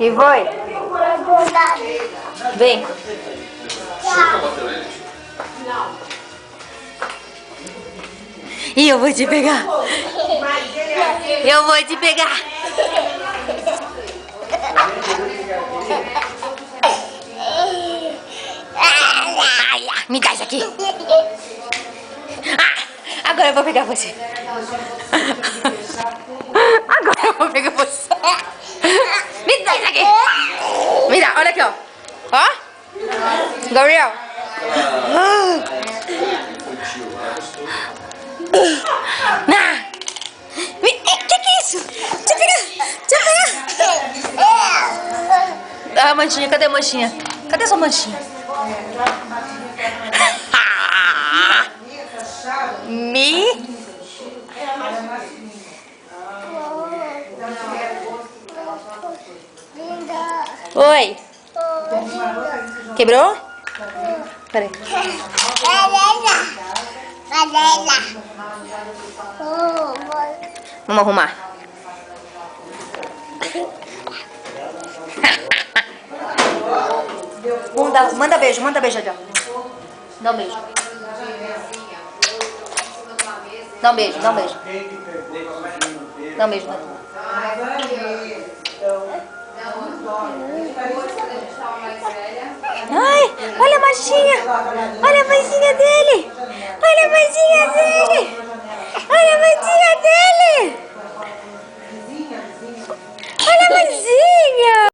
E foi? Vem. E eu vou te pegar. Eu vou te pegar. Me dá isso aqui. Ah, agora eu vou pegar você. Agora eu vou pegar você. Me dá isso aqui. Me dá, olha aqui, ó. Ó. Gabriel. Que é isso? Deixa eu pegar. Deixa eu pegar. Ah, manchinha, cadê a manchinha? Cadê sua manchinha? Oi. Quebrou? Peraí. Vamos arrumar. Manda beijo, Adel. Dá um beijo. Dá um beijo, dá um beijo. Dá um beijo, Ai, olha a machinha. Olha a mãezinha dele. Olha a mãezinha dele. Olha a mãezinha dele. Olha a mãezinha.